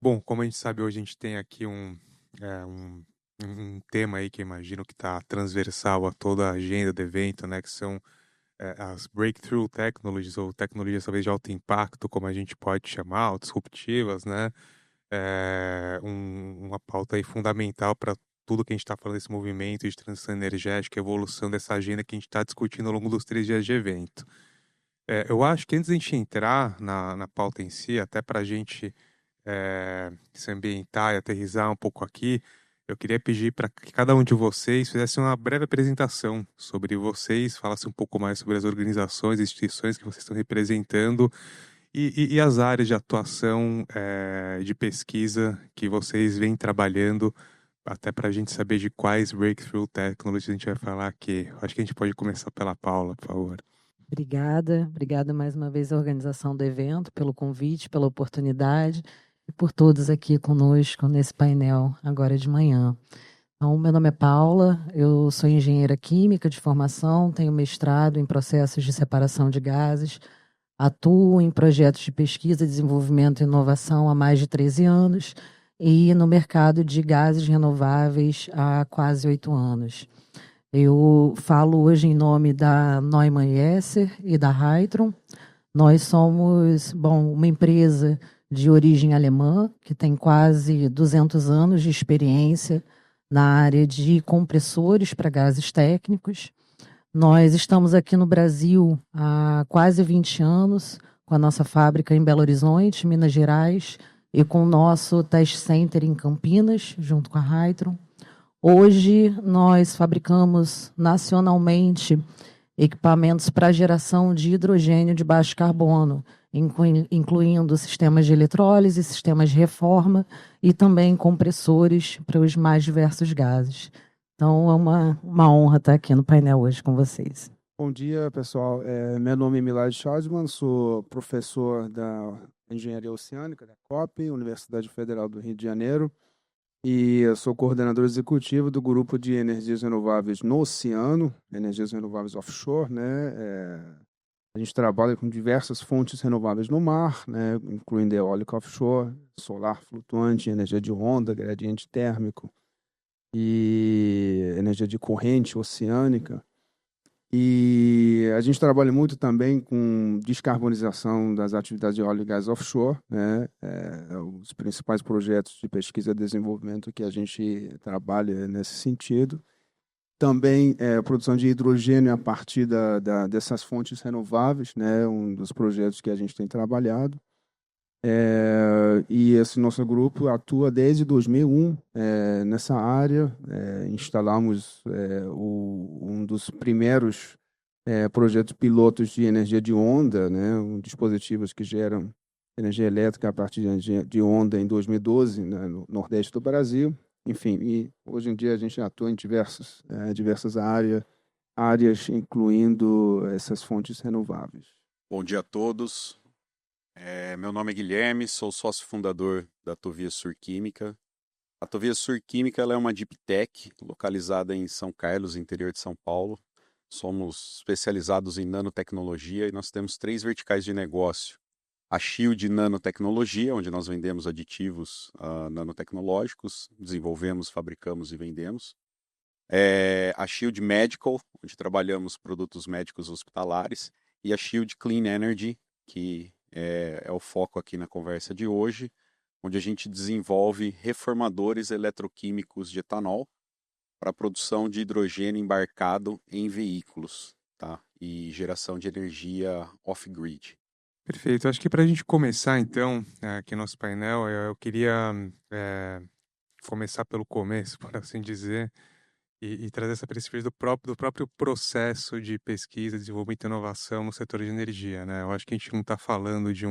Bom, como a gente sabe, hoje a gente tem aqui é, um, um tema aí que eu imagino que está transversal a toda a agenda do evento, né? Que são as Breakthrough Technologies, ou tecnologias talvez de alto impacto, como a gente pode chamar, ou disruptivas, né? Uma pauta aí fundamental para tudo que a gente está falando desse movimento de transição energética, evolução dessa agenda que a gente está discutindo ao longo dos 3 dias de evento. Eu acho que antes da gente entrar na pauta em si, até para a gente se ambientar e aterrissar um pouco aqui, eu queria pedir para que cada um de vocês fizesse uma breve apresentação sobre vocês, falasse um pouco mais sobre as organizações e instituições que vocês estão representando e as áreas de atuação de pesquisa que vocês vêm trabalhando, até para a gente saber de quais breakthrough technologies a gente vai falar aqui. Acho que a gente pode começar pela Paula, por favor. Obrigada mais uma vez à organização do evento, pelo convite, pela oportunidade e por todos aqui conosco nesse painel agora de manhã. Então, meu nome é Paula, eu sou engenheira química de formação, tenho mestrado em processos de separação de gases, atuo em projetos de pesquisa, desenvolvimento e inovação há mais de 13 anos e no mercado de gases renováveis há quase 8 anos. Eu falo hoje em nome da Neumann Esser e da Hytron. Nós somos, uma empresa de origem alemã, que tem quase 200 anos de experiência na área de compressores para gases técnicos. Nós estamos aqui no Brasil há quase 20 anos, com a nossa fábrica em Belo Horizonte, Minas Gerais, e com o nosso test center em Campinas, junto com a Hytron. Hoje, nós fabricamos nacionalmente equipamentos para geração de hidrogênio de baixo carbono, incluindo sistemas de eletrólise, sistemas de reforma e também compressores para os mais diversos gases. Então, é uma honra estar aqui no painel hoje com vocês. Bom dia, pessoal. Meu nome é Milad Schadman, sou professor da Engenharia Oceânica da COP, Universidade Federal do Rio de Janeiro, e eu sou coordenador executivo do grupo de energias renováveis no oceano, energias renováveis offshore, né? A gente trabalha com diversas fontes renováveis no mar, né? Incluindo eólica offshore, solar flutuante, energia de onda, gradiente térmico e energia de corrente oceânica. E a gente trabalha muito também com descarbonização das atividades de óleo e gás offshore, né? Os principais projetos de pesquisa e desenvolvimento que a gente trabalha nesse sentido. Também a produção de hidrogênio a partir dessas fontes renováveis, né? Um dos projetos que a gente tem trabalhado. E esse nosso grupo atua desde 2001 nessa área. Instalamos um dos primeiros projetos pilotos de energia de onda, né, dispositivos que geram energia elétrica a partir de energia de onda em 2012, né, no Nordeste do Brasil. Enfim, e hoje em dia a gente atua em diversas áreas, incluindo essas fontes renováveis. Bom dia a todos. Meu nome é Guilherme, sou sócio fundador da Tovia Surquímica. A Tovia Surquímica ela é uma deep tech localizada em São Carlos, interior de São Paulo. Somos especializados em nanotecnologia e nós temos 3 verticais de negócio. A Shield Nanotecnologia, onde nós vendemos aditivos nanotecnológicos, desenvolvemos, fabricamos e vendemos. A Shield Medical, onde trabalhamos produtos médicos hospitalares. E a Shield Clean Energy, que é o foco aqui na conversa de hoje, onde a gente desenvolve reformadores eletroquímicos de etanol para a produção de hidrogênio embarcado em veículos, tá? E geração de energia off-grid. Perfeito. Acho que para a gente começar, então, aqui no nosso painel, eu queria começar pelo começo, por assim dizer, e trazer essa perspectiva do próprio processo de pesquisa, desenvolvimento e inovação no setor de energia, né? Eu acho que a gente não está falando de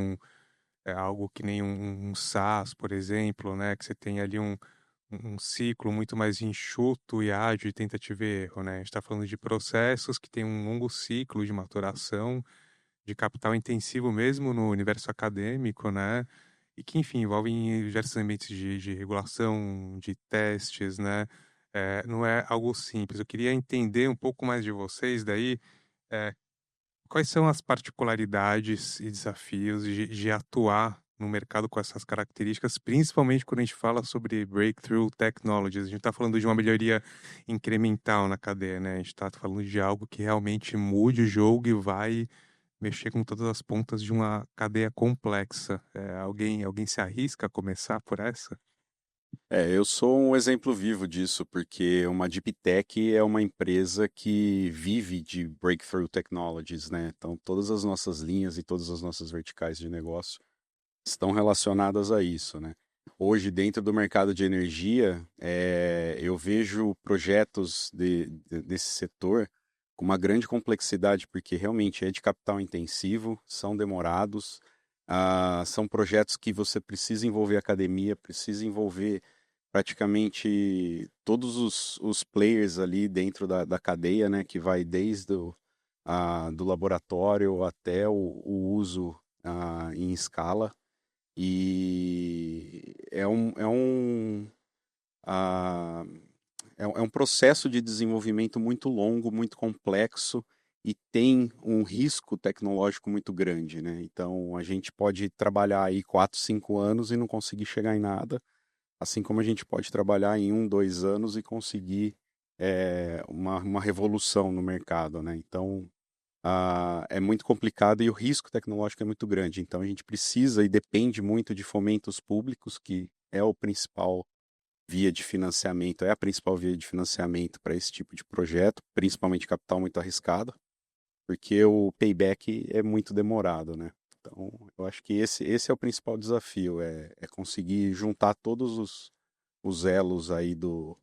algo que nem um SaaS, por exemplo, né? Que você tem ali um ciclo muito mais enxuto e ágil de tentativa e erro, né? A gente está falando de processos que têm um longo ciclo de maturação, de capital intensivo mesmo no universo acadêmico, né? E que, enfim, envolvem diversos ambientes de regulação, de testes, né? Não é algo simples. Eu queria entender um pouco mais de vocês daí, quais são as particularidades e desafios de atuar no mercado com essas características, principalmente quando a gente fala sobre breakthrough technologies. A gente está falando de uma melhoria incremental na cadeia, né? A gente está falando de algo que realmente mude o jogo e vai mexer com todas as pontas de uma cadeia complexa. Alguém se arrisca a começar por essa? Eu sou um exemplo vivo disso, porque uma Deep Tech é uma empresa que vive de breakthrough technologies, né? Então, todas as nossas linhas e todas as nossas verticais de negócio estão relacionadas a isso, né? Hoje, dentro do mercado de energia, eu vejo projetos desse setor com uma grande complexidade, porque realmente é de capital intensivo, são demorados, são projetos que você precisa envolver academia, precisa envolver praticamente todos os players ali dentro da cadeia, né, que vai desde do laboratório até o uso em escala. E ah, é um processo de desenvolvimento muito longo, muito complexo e tem um risco tecnológico muito grande, né? Então a gente pode trabalhar aí 4, 5 anos e não conseguir chegar em nada, assim como a gente pode trabalhar em 1, 2 anos e conseguir uma revolução no mercado, né? Então é muito complicado e o risco tecnológico é muito grande. Então a gente precisa e depende muito de fomentos públicos, que é o principal via de financiamento, é a principal via de financiamento para esse tipo de projeto, principalmente capital muito arriscado, porque o payback é muito demorado, né? Então, eu acho que esse é o principal desafio, é conseguir juntar todos os elos aí do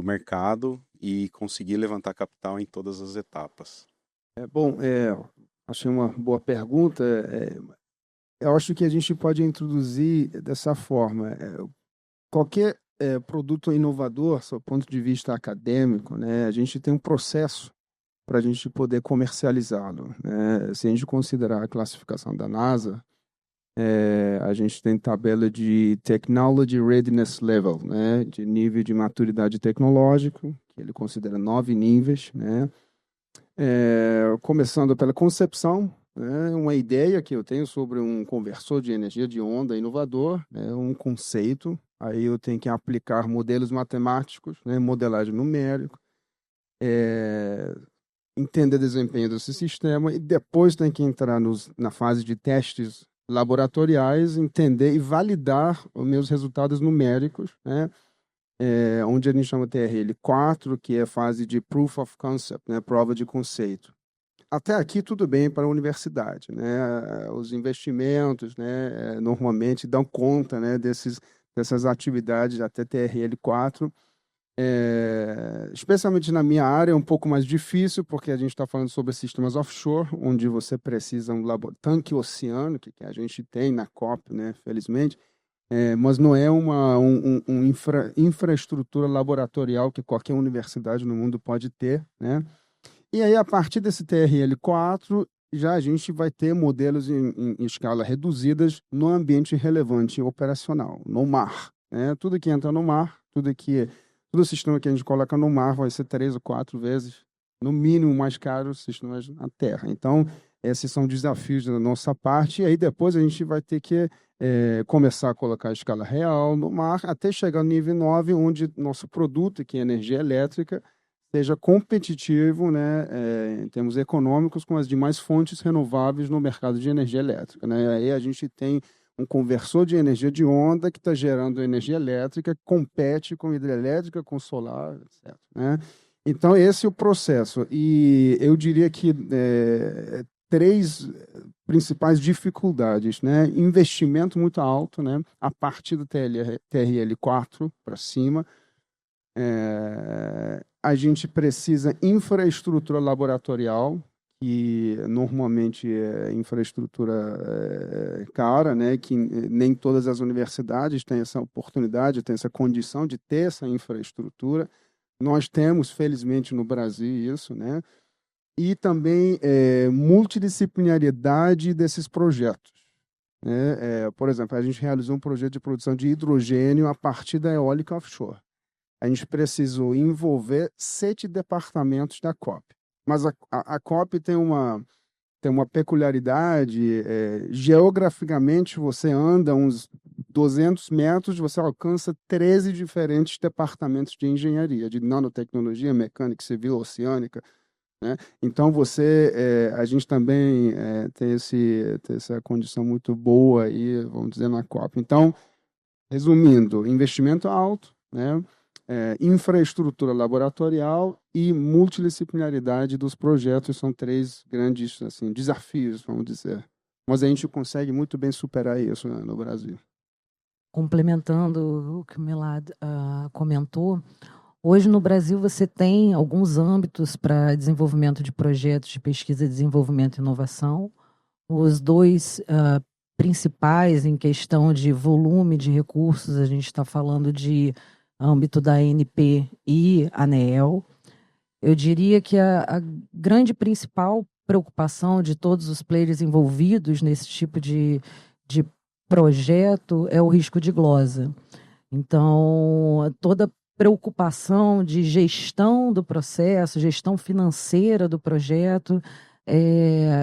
mercado e conseguir levantar capital em todas as etapas. Bom, achei uma boa pergunta. Eu acho que a gente pode introduzir dessa forma. Qualquer produto inovador, do ponto de vista acadêmico, né, a gente tem um processo para a gente poder comercializá-lo, né? Se a gente considerar a classificação da NASA, a gente tem tabela de Technology Readiness Level, né, de nível de maturidade tecnológico, que ele considera 9 níveis, né? Começando pela concepção, né, uma ideia que eu tenho sobre um conversor de energia de onda inovador, né, um conceito. Aí eu tenho que aplicar modelos matemáticos, né, modelagem numérica, entender o desempenho desse sistema e depois tem que entrar na fase de testes laboratoriais, entender e validar os meus resultados numéricos, né, onde a gente chama TRL 4, que é a fase de Proof of Concept, né, prova de conceito. Até aqui tudo bem para a universidade, né? Os investimentos, né, normalmente dão conta, né, dessas atividades até TRL 4. Especialmente na minha área é um pouco mais difícil, porque a gente está falando sobre sistemas offshore, onde você precisa tanque oceânico, que a gente tem na COP, né, felizmente, mas não é uma infraestrutura laboratorial que qualquer universidade no mundo pode ter, né? E aí, a partir desse TRL4, já a gente vai ter modelos em escala reduzidas no ambiente relevante operacional, no mar, né? Tudo que entra no mar, todo sistema que a gente coloca no mar vai ser 3 ou 4 vezes, no mínimo, mais caro os sistemas na Terra. Então, esses são desafios da nossa parte, e aí depois a gente vai ter que começar a colocar a escala real no mar, até chegar no nível 9, onde nosso produto, que é energia elétrica, seja competitivo, né, em termos econômicos com as demais fontes renováveis no mercado de energia elétrica, né? Aí a gente tem um conversor de energia de onda que está gerando energia elétrica, compete com hidrelétrica, com solar, etc., né? Então, esse é o processo. E eu diria que 3 principais dificuldades, né? Investimento muito alto, né? A partir do TRL 4 para cima. A gente precisa infraestrutura laboratorial, que normalmente é infraestrutura cara, né? Que nem todas as universidades têm essa oportunidade, têm essa condição de ter essa infraestrutura. Nós temos, felizmente, no Brasil isso, né? E também multidisciplinariedade desses projetos, né? Por exemplo, a gente realizou um projeto de produção de hidrogênio a partir da eólica offshore. A gente precisou envolver 7 departamentos da COP. Mas a COP tem uma tem uma peculiaridade, geograficamente você anda uns 200 metros, você alcança 13 diferentes departamentos de engenharia, de nanotecnologia, mecânica, civil, oceânica, né? Então a gente também tem essa condição muito boa aí, vamos dizer, na COP. Então, resumindo, investimento alto, né? Infraestrutura laboratorial e multidisciplinaridade dos projetos são 3 grandes assim, desafios, vamos dizer. Mas a gente consegue muito bem superar isso, né, no Brasil. Complementando o que o Milad comentou, hoje no Brasil você tem alguns âmbitos para desenvolvimento de projetos de pesquisa, desenvolvimento e inovação. Os 2 principais em questão de volume de recursos, a gente está falando de âmbito da ANP e ANEEL. Eu diria que a grande principal preocupação de todos os players envolvidos nesse tipo de projeto é o risco de glosa. Então, toda preocupação de gestão do processo, gestão financeira do projeto,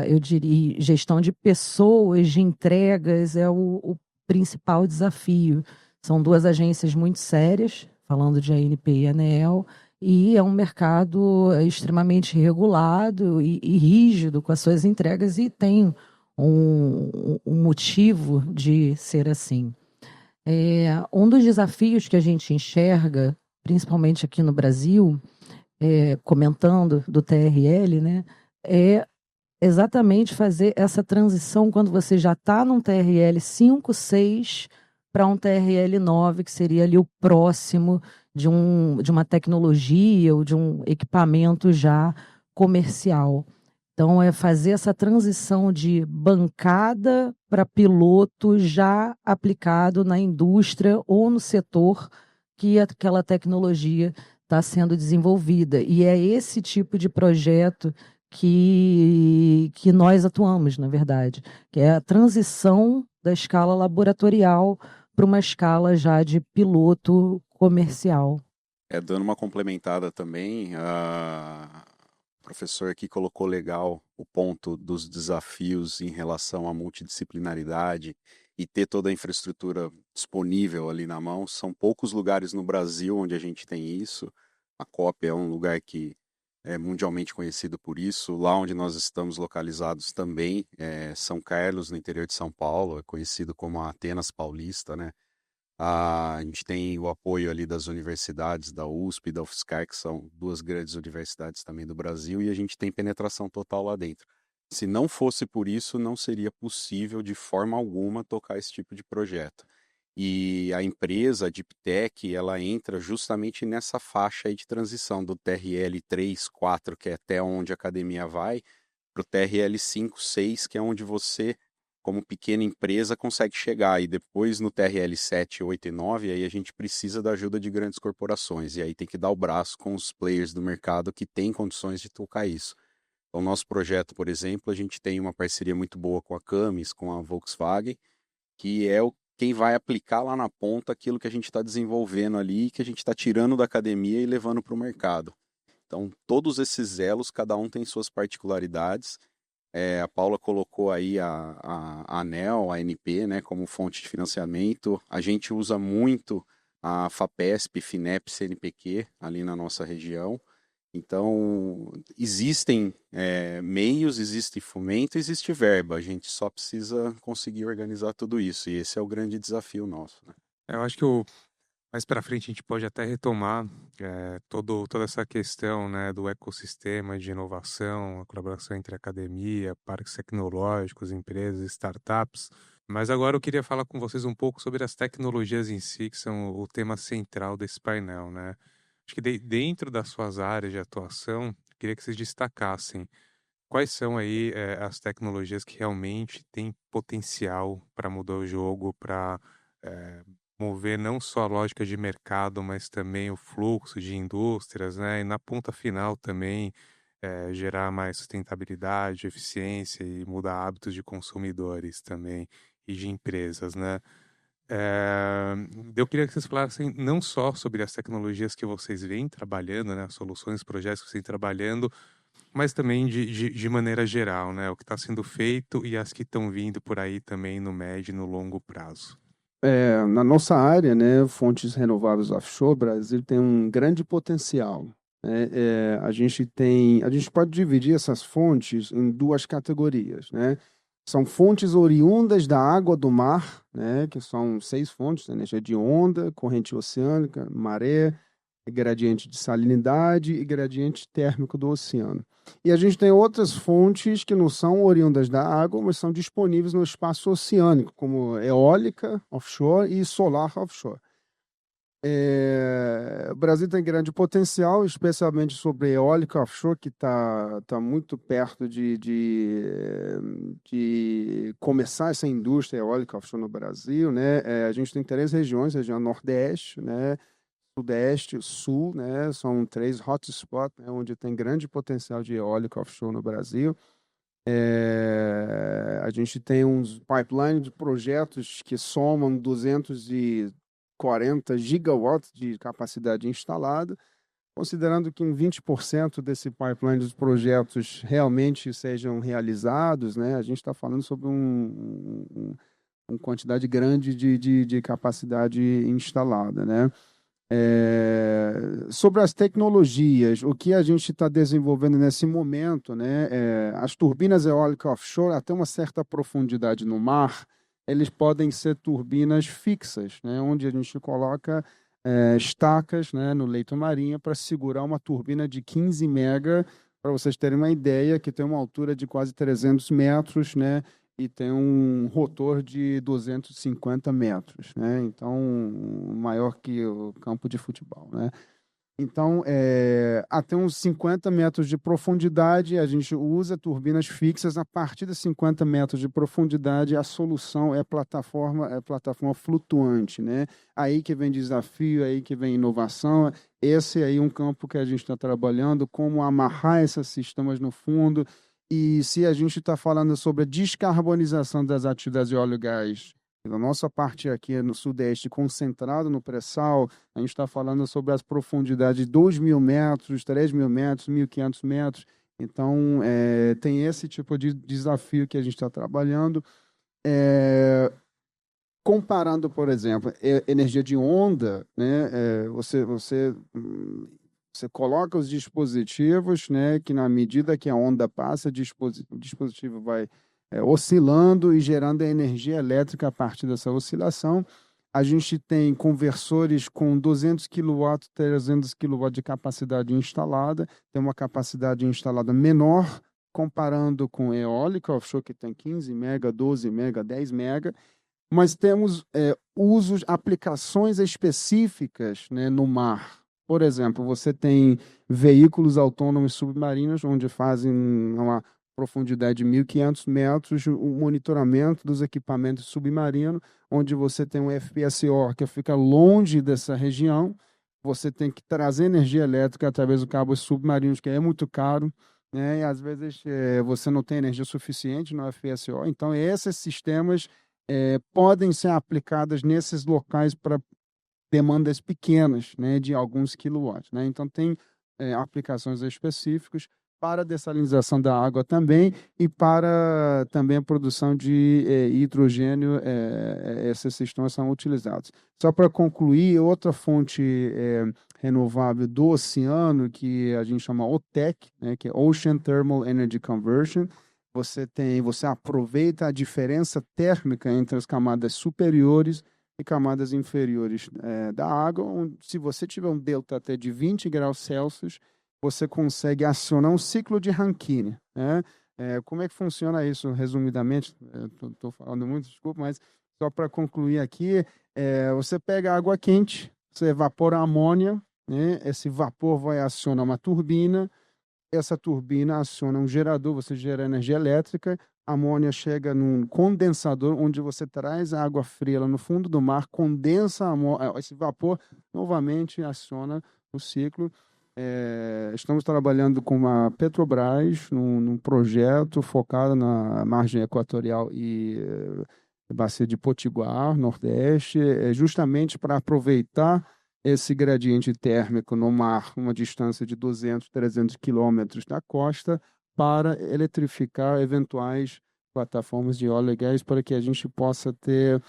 eu diria, gestão de pessoas, de entregas, é o principal desafio. São 2 agências muito sérias, falando de ANP e ANEEL, e é um mercado extremamente regulado e rígido com as suas entregas, e tem um motivo de ser assim. Um dos desafios que a gente enxerga, principalmente aqui no Brasil, comentando do TRL, né, é exatamente fazer essa transição quando você já está num TRL 5, 6 para um TRL 9, que seria ali o próximo de uma tecnologia ou de um equipamento já comercial. Então, é fazer essa transição de bancada para piloto já aplicado na indústria ou no setor que aquela tecnologia está sendo desenvolvida. E é esse tipo de projeto que nós atuamos, na verdade, que é a transição da escala laboratorial para uma escala já de piloto comercial. Dando uma complementada também, o professor aqui colocou legal o ponto dos desafios em relação à multidisciplinaridade e ter toda a infraestrutura disponível ali na mão. São poucos lugares no Brasil onde a gente tem isso. A COP é um lugar que é mundialmente conhecido por isso. Lá onde nós estamos localizados também, São Carlos, no interior de São Paulo, é conhecido como a Atenas Paulista, né? A gente tem o apoio ali das universidades, da USP e da UFSCar, que são 2 grandes universidades também do Brasil, e a gente tem penetração total lá dentro. Se não fosse por isso, não seria possível de forma alguma tocar esse tipo de projeto. E a empresa, a Deep Tech, ela entra justamente nessa faixa aí de transição do TRL 3, 4, que é até onde a academia vai, para o TRL 5, 6, que é onde você, como pequena empresa, consegue chegar. E depois no TRL 7, 8 e 9, aí a gente precisa da ajuda de grandes corporações. E aí tem que dar o braço com os players do mercado que têm condições de tocar isso. Então, nosso projeto, por exemplo, a gente tem uma parceria muito boa com a Camis, com a Volkswagen, que é quem vai aplicar lá na ponta aquilo que a gente está desenvolvendo ali, que a gente está tirando da academia e levando para o mercado. Então, todos esses elos, cada um tem suas particularidades. A Paula colocou aí a ANEEL, a ANP, né, como fonte de financiamento. A gente usa muito a FAPESP, FINEP, CNPq ali na nossa região. Então, existem meios, existe fomento, existe verba. A gente só precisa conseguir organizar tudo isso. E esse é o grande desafio nosso, né? Eu acho que mais para frente a gente pode até retomar toda essa questão, né, do ecossistema de inovação, a colaboração entre academia, parques tecnológicos, empresas, startups. Mas agora eu queria falar com vocês um pouco sobre as tecnologias em si, que são o tema central desse painel, né? Acho que dentro das suas áreas de atuação, eu queria que vocês destacassem quais são aí as tecnologias que realmente têm potencial para mudar o jogo, para mover não só a lógica de mercado, mas também o fluxo de indústrias, né? E na ponta final também gerar mais sustentabilidade, eficiência e mudar hábitos de consumidores também e de empresas, né? Eu queria que vocês falassem não só sobre as tecnologias que vocês vêm trabalhando, né? As soluções, projetos que vocês vêm trabalhando, mas também de maneira geral, né? O que está sendo feito e as que estão vindo por aí também no médio e no longo prazo. Na nossa área, né, fontes renováveis offshore, o Brasil tem um grande potencial, né? A gente pode dividir essas fontes em duas categorias, né? São fontes oriundas da água do mar, né, que são 6 fontes, né, energia de onda, corrente oceânica, maré, gradiente de salinidade e gradiente térmico do oceano. E a gente tem outras fontes que não são oriundas da água, mas são disponíveis no espaço oceânico, como eólica offshore e solar offshore. O Brasil tem grande potencial, especialmente sobre eólica offshore, que tá muito perto de começar essa indústria eólica offshore no Brasil, né? A gente tem 3 regiões, região Nordeste, né? Sudeste, Sul, né? São 3 hotspots, né? Onde tem grande potencial de eólica offshore no Brasil. A gente tem uns pipelines de projetos que somam 240 gigawatts de capacidade instalada, considerando que em 20% desse pipeline dos projetos realmente sejam realizados, né? A gente está falando sobre uma quantidade grande de capacidade instalada, né? Sobre as tecnologias, o que a gente está desenvolvendo nesse momento, né? As turbinas eólicas offshore, até uma certa profundidade no mar, eles podem ser turbinas fixas, né? Onde a gente coloca estacas, né, no leito marinho para segurar uma turbina de 15 mega, para vocês terem uma ideia, que tem uma altura de quase 300 metros, né? E tem um rotor de 250 metros, né? Então, maior que o campo de futebol, né? Então, até uns 50 metros de profundidade, a gente usa turbinas fixas. A partir de 50 metros de profundidade, a solução é plataforma flutuante, né? Aí que vem desafio, aí que vem inovação. Esse aí é um campo que a gente está trabalhando, como amarrar esses sistemas no fundo. E se a gente está falando sobre a descarbonização das atividades de óleo e gás, da nossa parte aqui no Sudeste, concentrado no pré-sal, a gente está falando sobre as profundidades de 2.000 metros, 3.000 metros, 1.500 metros. Então, tem esse tipo de desafio que a gente está trabalhando. Comparando, por exemplo, energia de onda, né? Você coloca os dispositivos, né, que na medida que a onda passa, o dispositivo vai oscilando e gerando energia elétrica a partir dessa oscilação. A gente tem conversores com 200 kW, 300 kW de capacidade instalada, tem uma capacidade instalada menor, comparando com eólica offshore, que tem 15 mega, 12 mega, 10 mega, mas temos usos, aplicações específicas, né, no mar. Por exemplo, você tem veículos autônomos submarinos, onde fazem uma profundidade de 1.500 metros, o monitoramento dos equipamentos submarinos, onde você tem um FPSO que fica longe dessa região, você tem que trazer energia elétrica através do cabo submarinos, que é muito caro, né? E às vezes você não tem energia suficiente no FPSO. Então, esses sistemas podem ser aplicados nesses locais para demandas pequenas, né, de alguns quilowatts, né? Então, tem aplicações específicas para a dessalinização da água também e para também a produção de hidrogênio. Esses sistemas são utilizados. Só para concluir, outra fonte renovável do oceano, que a gente chama OTEC, né, que é Ocean Thermal Energy Conversion. Você aproveita a diferença térmica entre as camadas superiores e camadas inferiores da água. Se você tiver um delta até de 20 graus Celsius, você consegue acionar um ciclo de Rankine, né? Como é que funciona isso, resumidamente? Estou falando muito, desculpa, mas só para concluir aqui, você pega água quente, você evapora a amônia, né? Esse vapor vai acionar uma turbina, essa turbina aciona um gerador, você gera energia elétrica, a amônia chega num condensador, onde você traz a água fria lá no fundo do mar, condensa esse vapor, novamente aciona o ciclo. Estamos trabalhando com a Petrobras num projeto focado na margem equatorial e bacia de Potiguar, Nordeste, justamente para aproveitar esse gradiente térmico no mar, uma distância de 200, 300 quilômetros da costa, para eletrificar eventuais plataformas de óleo e gás, para que a gente possa ter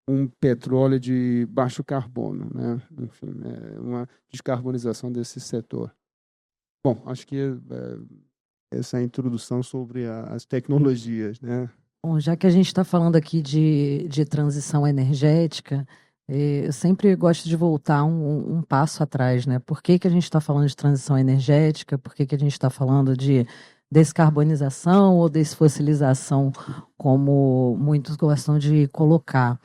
um petróleo de baixo carbono, né? Enfim, uma descarbonização desse setor. Bom, acho que essa é a introdução sobre as tecnologias, né? Bom, já que a gente está falando aqui de transição energética, eu sempre gosto de voltar um passo atrás, né? Por que que a gente está falando de transição energética? Por que que a gente está falando de descarbonização ou desfossilização, como muitos gostam de colocar?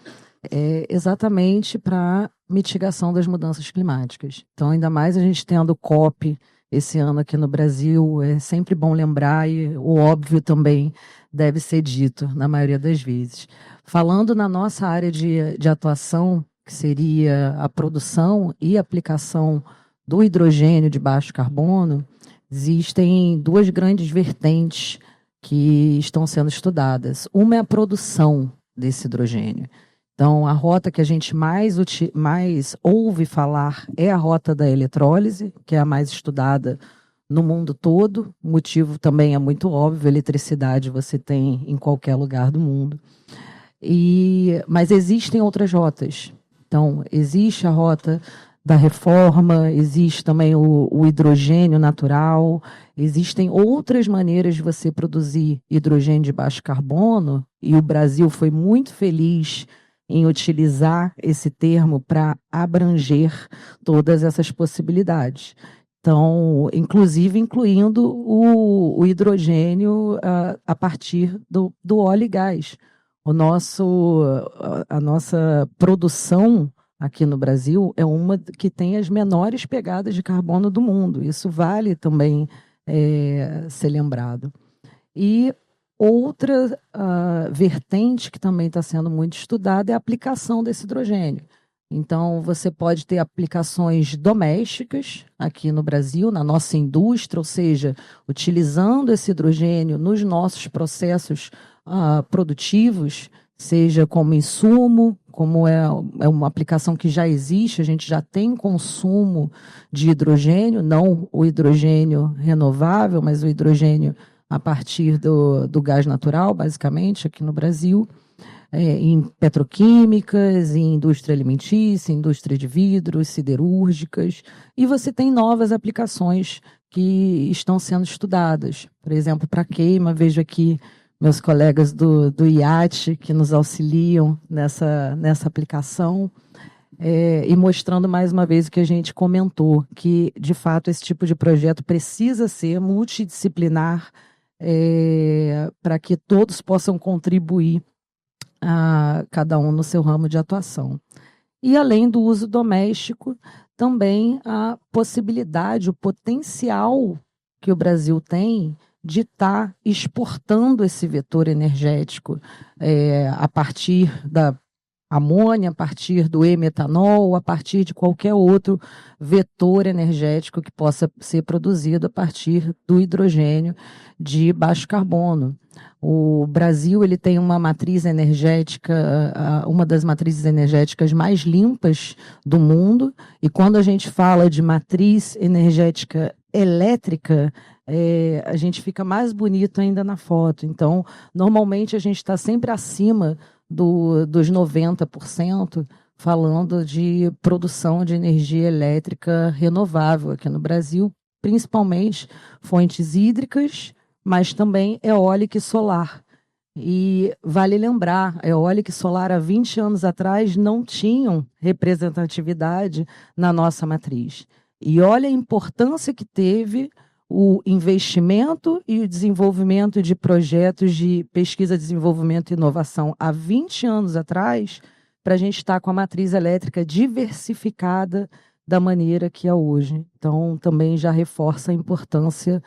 É exatamente para mitigação das mudanças climáticas. Então, ainda mais a gente tendo COP esse ano aqui no Brasil, é sempre bom lembrar, e o óbvio também deve ser dito na maioria das vezes. Falando na nossa área de atuação, que seria a produção e aplicação do hidrogênio de baixo carbono, existem duas grandes vertentes que estão sendo estudadas. Uma é a produção desse hidrogênio. Então, a rota que a gente mais ouve falar é a rota da eletrólise, que é a mais estudada no mundo todo. O motivo também é muito óbvio: eletricidade você tem em qualquer lugar do mundo. Mas existem outras rotas. Então, existe a rota da reforma, existe também o hidrogênio natural, existem outras maneiras de você produzir hidrogênio de baixo carbono, e o Brasil foi muito feliz em utilizar esse termo para abranger todas essas possibilidades. Então, inclusive incluindo o hidrogênio a partir do óleo e gás. A nossa produção aqui no Brasil é uma que tem as menores pegadas de carbono do mundo. Isso vale também ser lembrado. E outra vertente que também está sendo muito estudada é a aplicação desse hidrogênio. Então, você pode ter aplicações domésticas aqui no Brasil, na nossa indústria, ou seja, utilizando esse hidrogênio nos nossos processos produtivos, seja como insumo, como é uma aplicação que já existe, a gente já tem consumo de hidrogênio, não o hidrogênio renovável, mas o hidrogênio a partir do gás natural, basicamente, aqui no Brasil, em petroquímicas, em indústria alimentícia, indústria de vidros, siderúrgicas, e você tem novas aplicações que estão sendo estudadas. Por exemplo, para queima, vejo aqui meus colegas do IAT que nos auxiliam nessa aplicação, e mostrando mais uma vez o que a gente comentou, que, de fato, esse tipo de projeto precisa ser multidisciplinar, para que todos possam contribuir, cada um no seu ramo de atuação. E, além do uso doméstico, também a possibilidade, o potencial que o Brasil tem de estar exportando esse vetor energético a partir da amônia, a partir do e-metanol, a partir de qualquer outro vetor energético que possa ser produzido a partir do hidrogênio de baixo carbono. O Brasil ele tem uma matriz energética, uma das matrizes energéticas mais limpas do mundo, e quando a gente fala de matriz energética elétrica, a gente fica mais bonito ainda na foto. Então, normalmente a gente está sempre acima dos 90%, falando de produção de energia elétrica renovável aqui no Brasil, principalmente fontes hídricas, mas também eólica e solar. E vale lembrar, eólica e solar há 20 anos atrás não tinham representatividade na nossa matriz. E olha a importância que teve o investimento e o desenvolvimento de projetos de pesquisa, desenvolvimento e inovação há 20 anos atrás, para a gente estar com a matriz elétrica diversificada da maneira que é hoje. Então, também já reforça a importância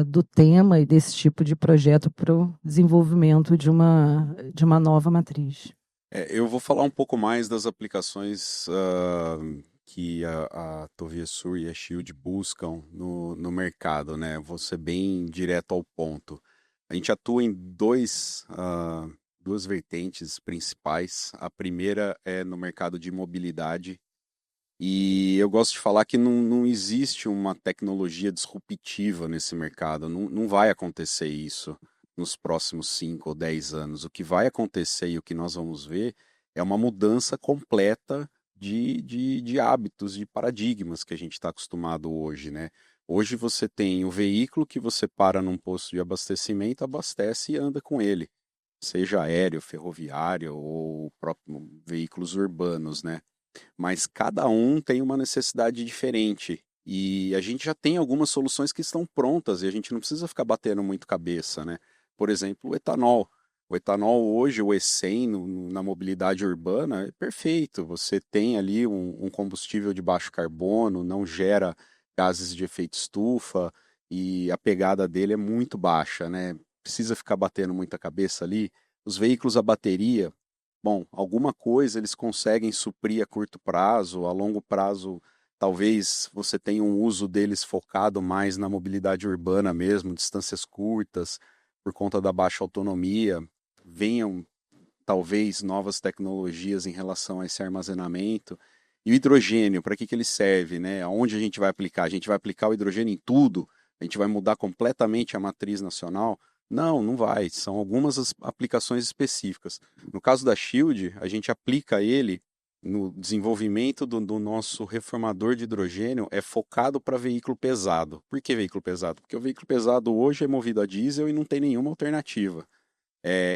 do tema e desse tipo de projeto para o desenvolvimento de uma nova matriz. Eu vou falar um pouco mais das aplicações que a Toviesur e a Shield buscam no mercado, né? Vou ser bem direto ao ponto. A gente atua em duas vertentes principais. A primeira é no mercado de mobilidade, E eu gosto de falar que não existe uma tecnologia disruptiva nesse mercado. Não vai acontecer isso nos próximos 5 ou 10 anos. O que vai acontecer e o que nós vamos ver é uma mudança completa de hábitos, de paradigmas que a gente está acostumado hoje, né? Hoje você tem o veículo que você para num posto de abastecimento, abastece e anda com ele, seja aéreo, ferroviário ou próprio veículos urbanos, né? Mas cada um tem uma necessidade diferente. E a gente já tem algumas soluções que estão prontas e a gente não precisa ficar batendo muito cabeça, né? Por exemplo, o etanol. O etanol hoje, o E100 na mobilidade urbana é perfeito. Você tem ali um combustível de baixo carbono, não gera gases de efeito estufa e a pegada dele é muito baixa, né? Precisa ficar batendo muita cabeça ali. Os veículos a bateria, bom, alguma coisa eles conseguem suprir a curto prazo, a longo prazo, talvez você tenha um uso deles focado mais na mobilidade urbana mesmo, distâncias curtas, por conta da baixa autonomia. Venham talvez novas tecnologias em relação a esse armazenamento. E o hidrogênio, para que ele serve, né? Aonde a gente vai aplicar? A gente vai aplicar o hidrogênio em tudo? A gente vai mudar completamente a matriz nacional? Não vai. São algumas aplicações específicas. No caso da Shield, a gente aplica ele no desenvolvimento do nosso reformador de hidrogênio é focado para veículo pesado. Por que veículo pesado? Porque o veículo pesado hoje é movido a diesel e não tem nenhuma alternativa.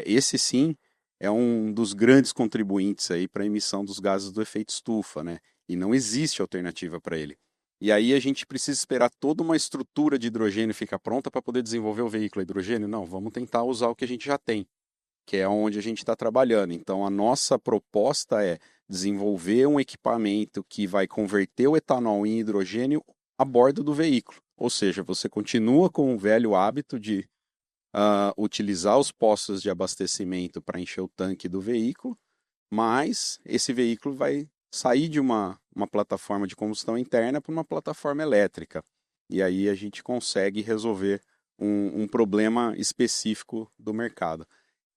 Esse sim é um dos grandes contribuintes aí para a emissão dos gases do efeito estufa, né? E não existe alternativa para ele. E aí a gente precisa esperar toda uma estrutura de hidrogênio ficar pronta para poder desenvolver o veículo a hidrogênio? Não, vamos tentar usar o que a gente já tem, que é onde a gente está trabalhando. Então a nossa proposta é desenvolver um equipamento que vai converter o etanol em hidrogênio a bordo do veículo. Ou seja, você continua com o velho hábito de utilizar os postos de abastecimento para encher o tanque do veículo, mas esse veículo vai sair de uma plataforma de combustão interna para uma plataforma elétrica. E aí a gente consegue resolver um problema específico do mercado.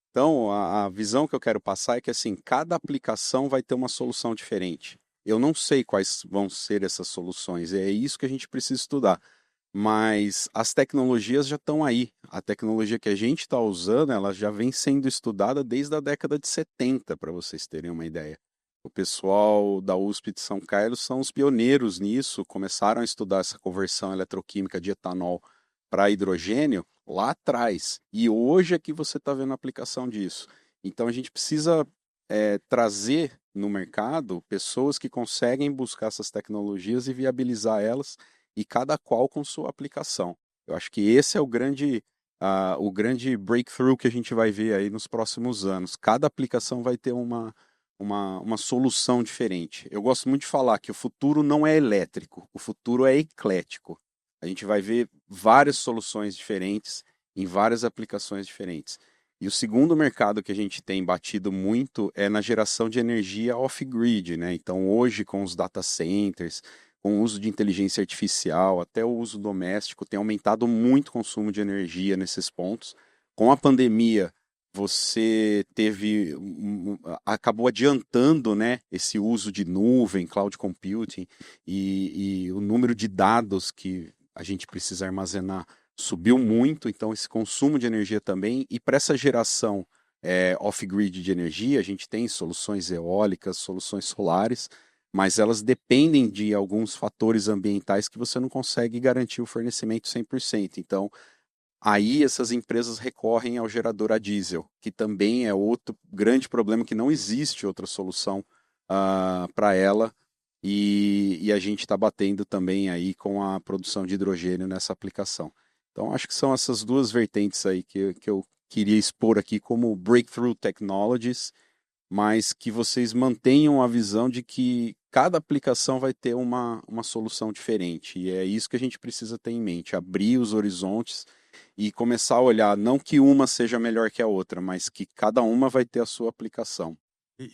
Então, a visão que eu quero passar é que assim, cada aplicação vai ter uma solução diferente. Eu não sei quais vão ser essas soluções, é isso que a gente precisa estudar. Mas as tecnologias já estão aí. A tecnologia que a gente está usando, ela já vem sendo estudada desde a década de 70, para vocês terem uma ideia. O pessoal da USP de São Carlos são os pioneiros nisso, começaram a estudar essa conversão eletroquímica de etanol para hidrogênio lá atrás. E hoje é que você está vendo a aplicação disso. Então a gente precisa trazer no mercado pessoas que conseguem buscar essas tecnologias e viabilizar elas e cada qual com sua aplicação. Eu acho que esse é o grande breakthrough que a gente vai ver aí nos próximos anos. Cada aplicação vai ter uma solução diferente. Eu gosto muito de falar que o futuro não é elétrico, o futuro é eclético. A gente vai ver várias soluções diferentes em várias aplicações diferentes. E o segundo mercado que a gente tem batido muito é na geração de energia off-grid, né? Então, hoje, com os data centers, com o uso de inteligência artificial, até o uso doméstico, tem aumentado muito o consumo de energia nesses pontos. Com a pandemia, você acabou adiantando, né, esse uso de nuvem, cloud computing, e o número de dados que a gente precisa armazenar subiu muito, então esse consumo de energia também, e para essa geração off-grid de energia, a gente tem soluções eólicas, soluções solares, mas elas dependem de alguns fatores ambientais que você não consegue garantir o fornecimento 100%. Então, aí essas empresas recorrem ao gerador a diesel, que também é outro grande problema, que não existe outra solução para ela, e a gente está batendo também aí com a produção de hidrogênio nessa aplicação. Então, acho que são essas duas vertentes aí que eu queria expor aqui como breakthrough technologies, mas que vocês mantenham a visão de que cada aplicação vai ter uma solução diferente. E é isso que a gente precisa ter em mente, abrir os horizontes e começar a olhar, não que uma seja melhor que a outra, mas que cada uma vai ter a sua aplicação.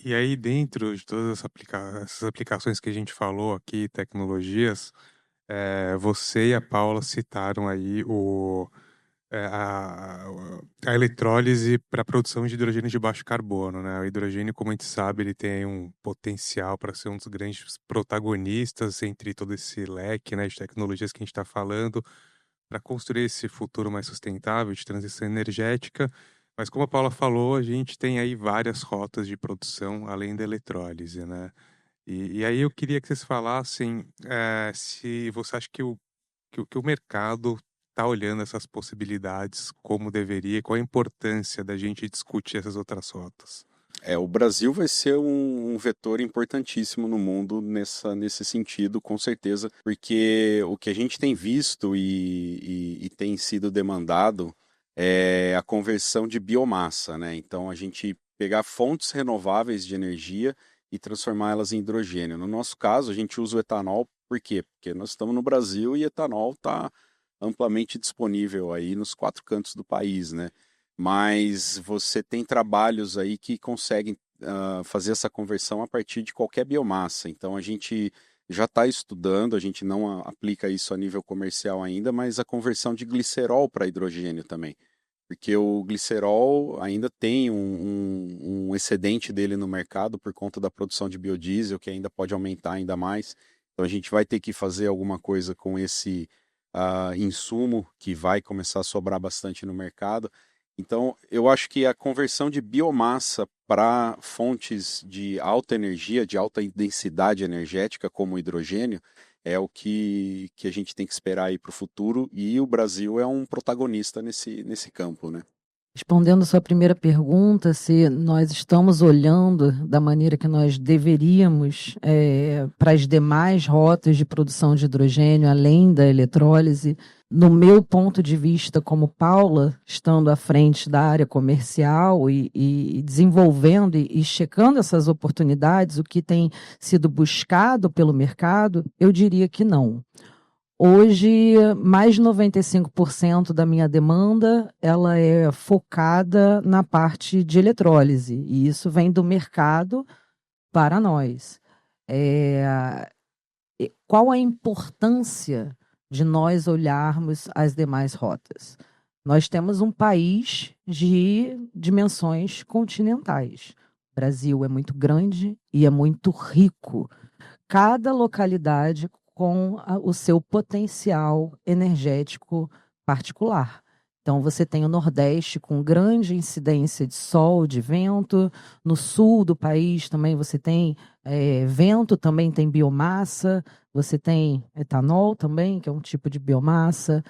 E aí, dentro de todas essas aplicações que a gente falou aqui, tecnologias, você e a Paula citaram aí a eletrólise para a produção de hidrogênio de baixo carbono, né? O hidrogênio, como a gente sabe, ele tem um potencial para ser um dos grandes protagonistas entre todo esse leque, né, de tecnologias que a gente está falando, para construir esse futuro mais sustentável de transição energética. Mas como a Paula falou, a gente tem aí várias rotas de produção além da eletrólise, né? E aí eu queria que vocês falassem se você acha que o mercado está olhando essas possibilidades como deveria, qual a importância da gente discutir essas outras rotas. O Brasil vai ser um vetor importantíssimo no mundo nesse sentido, com certeza, porque o que a gente tem visto e tem sido demandado é a conversão de biomassa, né? Então, a gente pegar fontes renováveis de energia e transformá-las em hidrogênio. No nosso caso, a gente usa o etanol, por quê? Porque nós estamos no Brasil e etanol está amplamente disponível aí nos 4 cantos do país, né? Mas você tem trabalhos aí que conseguem fazer essa conversão a partir de qualquer biomassa. Então, a gente já está estudando, a gente não aplica isso a nível comercial ainda, mas a conversão de glicerol para hidrogênio também. Porque o glicerol ainda tem um excedente dele no mercado por conta da produção de biodiesel, que ainda pode aumentar ainda mais. Então, a gente vai ter que fazer alguma coisa com esse insumo que vai começar a sobrar bastante no mercado. Então, eu acho que a conversão de biomassa para fontes de alta energia, de alta densidade energética, como o hidrogênio, é o que a gente tem que esperar aí para o futuro, e o Brasil é um protagonista nesse campo, né? Respondendo sua primeira pergunta, se nós estamos olhando da maneira que nós deveríamos para as demais rotas de produção de hidrogênio, além da eletrólise, no meu ponto de vista, como Paula, estando à frente da área comercial e desenvolvendo e checando essas oportunidades, o que tem sido buscado pelo mercado, eu diria que não. Hoje, mais de 95% da minha demanda ela é focada na parte de eletrólise, e isso vem do mercado para nós. Qual a importância de nós olharmos as demais rotas? Nós temos um país de dimensões continentais. O Brasil é muito grande e é muito rico. Cada localidade com o seu potencial energético particular. Então, você tem o Nordeste com grande incidência de sol, de vento. No sul do país também você tem vento, também tem biomassa. Você tem etanol também, que é um tipo de biomassa.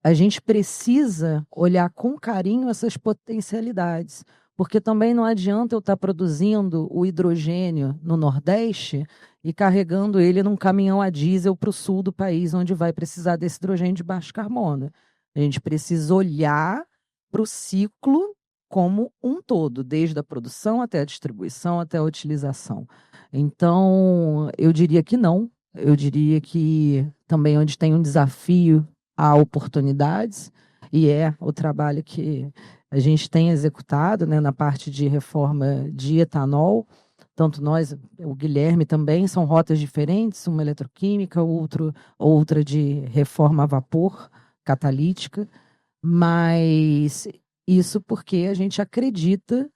A gente precisa olhar com carinho essas potencialidades, porque também não adianta eu estar produzindo o hidrogênio no Nordeste e carregando ele num caminhão a diesel para o sul do país, onde vai precisar desse hidrogênio de baixo carbono. A gente precisa olhar para o ciclo como um todo, desde a produção até a distribuição, até a utilização. Então, eu diria que não. Eu diria que também onde tem um desafio, há oportunidades, e é o trabalho que a gente tem executado, né, na parte de reforma de etanol. Tanto nós, o Guilherme também, são rotas diferentes, uma eletroquímica, outra de reforma a vapor catalítica, mas isso porque a gente acredita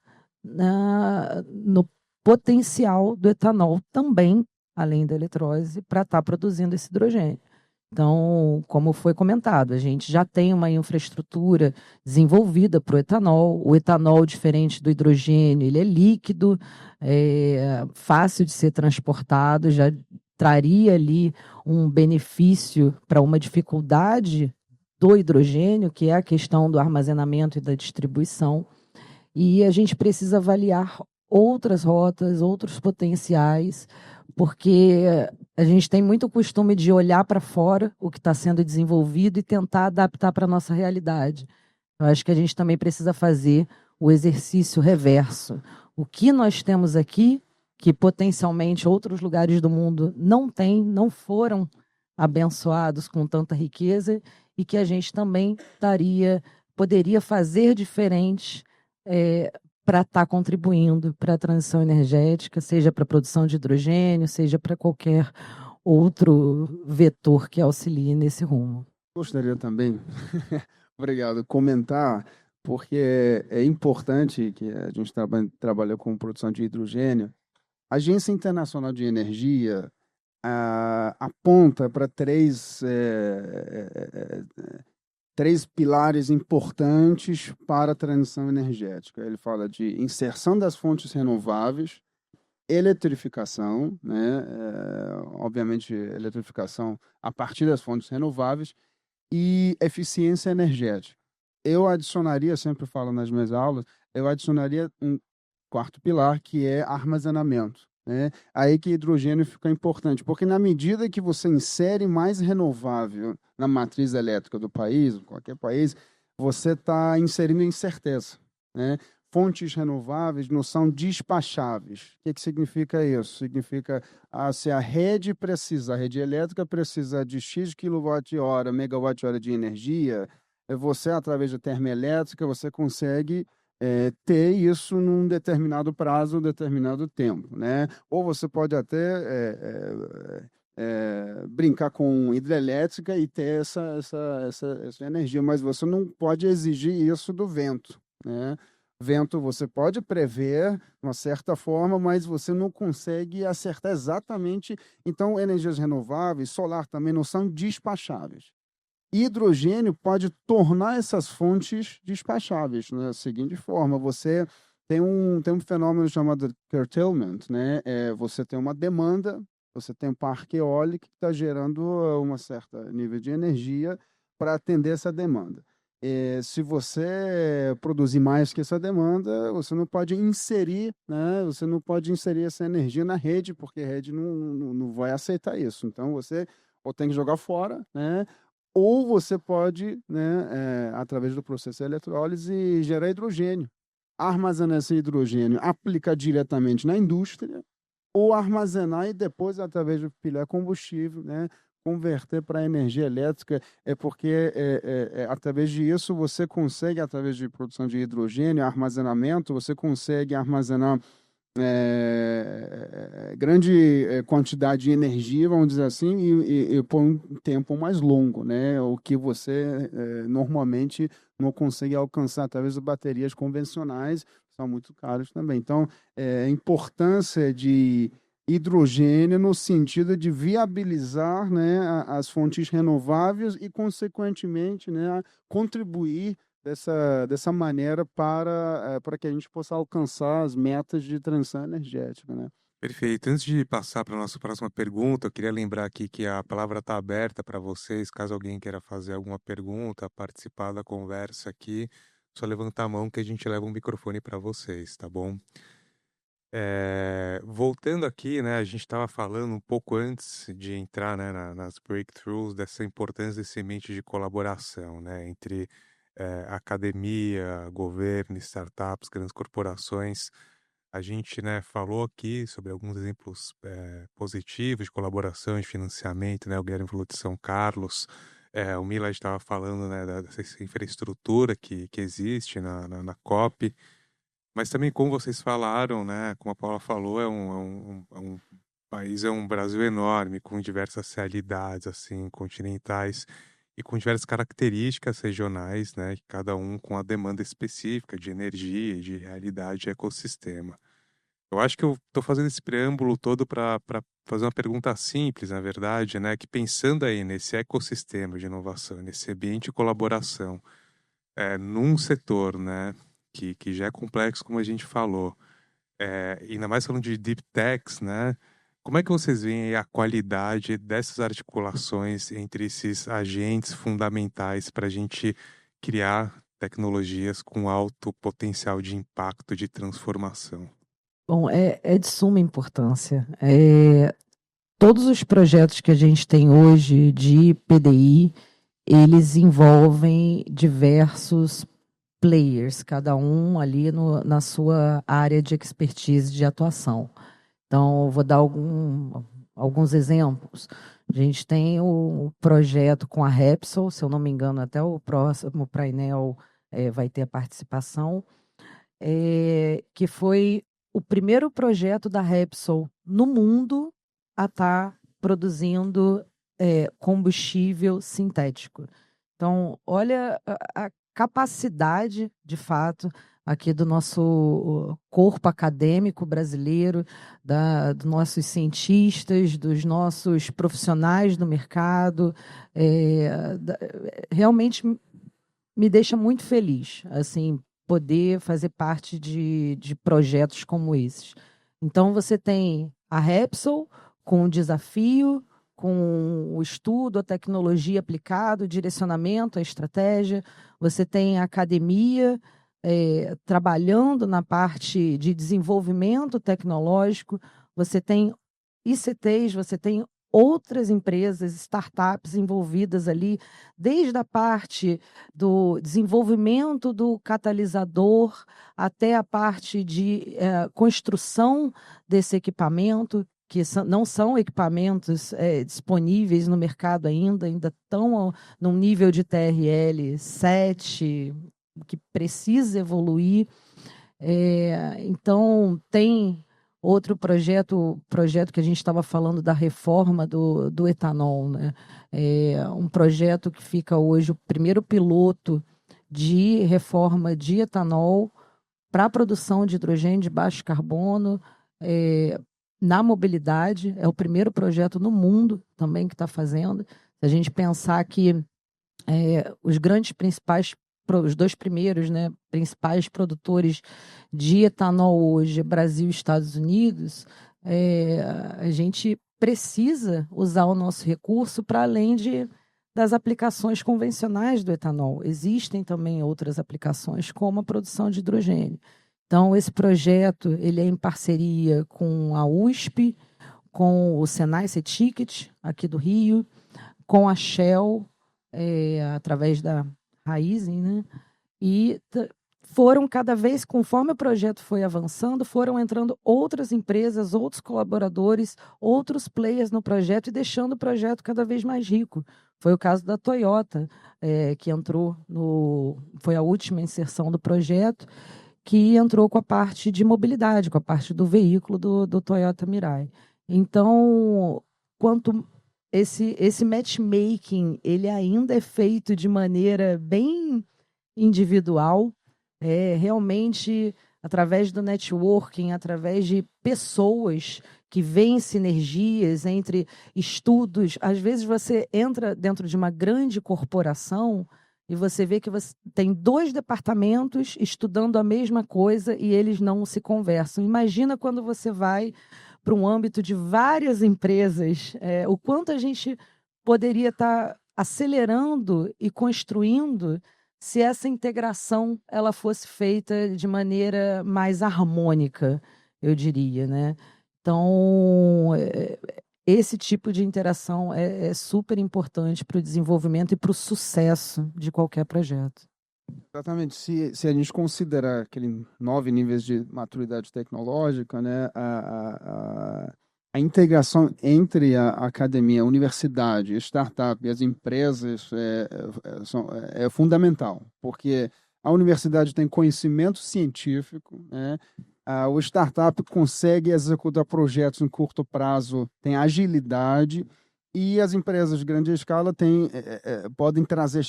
no potencial do etanol também, além da eletrólise, para estar produzindo esse hidrogênio. Então, como foi comentado, a gente já tem uma infraestrutura desenvolvida para o etanol. O etanol, diferente do hidrogênio, ele é líquido, fácil de ser transportado, já traria ali um benefício para uma dificuldade do hidrogênio, que é a questão do armazenamento e da distribuição. E a gente precisa avaliar outras rotas, outros potenciais, porque a gente tem muito costume de olhar para fora o que está sendo desenvolvido e tentar adaptar para a nossa realidade. Eu acho que a gente também precisa fazer o exercício reverso. O que nós temos aqui, que potencialmente outros lugares do mundo não têm, não foram abençoados com tanta riqueza, e que a gente também poderia fazer diferente para estar contribuindo para a transição energética, seja para a produção de hidrogênio, seja para qualquer outro vetor que auxilie nesse rumo. Gostaria também, Obrigado. Comentar, porque é importante que a gente trabalha com produção de hidrogênio. A Agência Internacional de Energia aponta para três pilares importantes para a transição energética. Ele fala de inserção das fontes renováveis, eletrificação, né? Obviamente, eletrificação a partir das fontes renováveis e eficiência energética. Eu adicionaria, sempre falo nas minhas aulas, eu adicionaria um quarto pilar, que é armazenamento, né? Aí que hidrogênio fica importante, porque na medida que você insere mais renovável na matriz elétrica do país, qualquer país, você está inserindo incerteza, né? Fontes renováveis não são despacháveis. O que significa isso? Significa se a rede elétrica precisa de X quilowatt-hora, megawatt-hora de energia, você, através da termoelétrica, você consegue ter isso num determinado prazo, um determinado tempo, né? Ou você pode até brincar com hidrelétrica e ter essa energia, mas você não pode exigir isso do vento, né? Vento você pode prever de uma certa forma, mas você não consegue acertar exatamente. Então, energias renováveis, solar também não são despacháveis. Hidrogênio pode tornar essas fontes despacháveis, né? Da seguinte forma, você tem um fenômeno chamado curtailment, né? Você tem uma demanda, você tem um parque eólico que está gerando um certo nível de energia para atender essa demanda. Se você produzir mais que essa demanda, você não pode inserir, né? Você não pode inserir essa energia na rede, porque a rede não vai aceitar isso. Então, você ou tem que jogar fora, né? Ou você pode, né, através do processo de eletrólise, gerar hidrogênio. Armazenar esse hidrogênio, aplicar diretamente na indústria, ou armazenar e depois, através do pilhar combustível, né, converter para energia elétrica, porque através disso você consegue, através de produção de hidrogênio, armazenamento, você consegue armazenar grande quantidade de energia, vamos dizer assim, e por um tempo mais longo, né? O que você normalmente não consegue alcançar através de baterias convencionais, são muito caras também. Então, a importância de hidrogênio no sentido de viabilizar, né, as fontes renováveis e, consequentemente, né, contribuir dessa maneira para que a gente possa alcançar as metas de transição energética, né? Perfeito. Antes de passar para a nossa próxima pergunta, eu queria lembrar aqui que a palavra está aberta para vocês, caso alguém queira fazer alguma pergunta, participar da conversa aqui, só levantar a mão que a gente leva um microfone para vocês, tá bom? Voltando aqui, né, a gente estava falando um pouco antes de entrar, né, nas breakthroughs, dessa importância desse ambiente de colaboração, né, entre academia, governo, startups, grandes corporações. A gente, né, falou aqui sobre alguns exemplos positivos de colaboração e financiamento, né, o Guilherme falou de São Carlos, o Mila estava falando, né, dessa infraestrutura que existe na COP. Mas também, como vocês falaram, né, como a Paula falou, é um país, é um Brasil enorme, com diversas realidades, assim, continentais e com diversas características regionais, né, cada um com a demanda específica de energia e de realidade e ecossistema. Eu acho que eu estou fazendo esse preâmbulo todo para fazer uma pergunta simples, na verdade, né, que pensando aí nesse ecossistema de inovação, nesse ambiente de colaboração, num setor, né, que já é complexo, como a gente falou, ainda mais falando de deep techs, né? Como é que vocês veem aí a qualidade dessas articulações entre esses agentes fundamentais para a gente criar tecnologias com alto potencial de impacto, de transformação? Bom, é de suma importância. Todos os projetos que a gente tem hoje de PDI, eles envolvem diversos players, cada um ali na sua área de expertise de atuação. Então, eu vou dar alguns exemplos. A gente tem o projeto com a Repsol, se eu não me engano, até o próximo painel vai ter a participação, que foi o primeiro projeto da Repsol no mundo a estar produzindo combustível sintético. Então, olha a capacidade, de fato, aqui do nosso corpo acadêmico brasileiro, dos nossos cientistas, dos nossos profissionais do mercado. Realmente me deixa muito feliz, assim, poder fazer parte de projetos como esses. Então, você tem a Repsol com o desafio, com o estudo, a tecnologia aplicada, o direcionamento, a estratégia. Você tem a academia trabalhando na parte de desenvolvimento tecnológico. Você tem ICTs, você tem outras empresas, startups envolvidas ali, desde a parte do desenvolvimento do catalisador até a parte de construção desse equipamento, que não são equipamentos disponíveis no mercado ainda estão num nível de TRL 7, que precisa evoluir. Então, tem outro projeto que a gente estava falando da reforma do etanol, né? Um projeto que fica hoje o primeiro piloto de reforma de etanol para a produção de hidrogênio de baixo carbono na mobilidade. É o primeiro projeto no mundo também que está fazendo. Se a gente pensar que os os dois primeiros, né, principais produtores de etanol hoje, Brasil e Estados Unidos, a gente precisa usar o nosso recurso para além das aplicações convencionais do etanol. Existem também outras aplicações, como a produção de hidrogênio. Então, esse projeto ele é em parceria com a USP, com o Senai CETICT, aqui do Rio, com a Shell, através da Raizen, né? E foram cada vez, conforme o projeto foi avançando, foram entrando outras empresas, outros colaboradores, outros players no projeto e deixando o projeto cada vez mais rico. Foi o caso da Toyota, que entrou foi a última inserção do projeto, que entrou com a parte de mobilidade, com a parte do veículo do Toyota Mirai. Então, quanto esse matchmaking, ele ainda é feito de maneira bem individual, realmente através do networking, através de pessoas que veem sinergias entre estudos. Às vezes você entra dentro de uma grande corporação e você vê que você tem 2 departamentos estudando a mesma coisa e eles não se conversam. Imagina quando você vai para um âmbito de várias empresas, o quanto a gente poderia estar acelerando e construindo se essa integração ela fosse feita de maneira mais harmônica, eu diria, né? Então, esse tipo de interação é super importante para o desenvolvimento e para o sucesso de qualquer projeto. Exatamente. Se a gente considerar aqueles 9 níveis de maturidade tecnológica, né, a integração entre a academia, a universidade, a startup e as empresas é fundamental, porque a universidade tem conhecimento científico, né, o startup consegue executar projetos em curto prazo, tem agilidade, e as empresas de grande escala podem trazer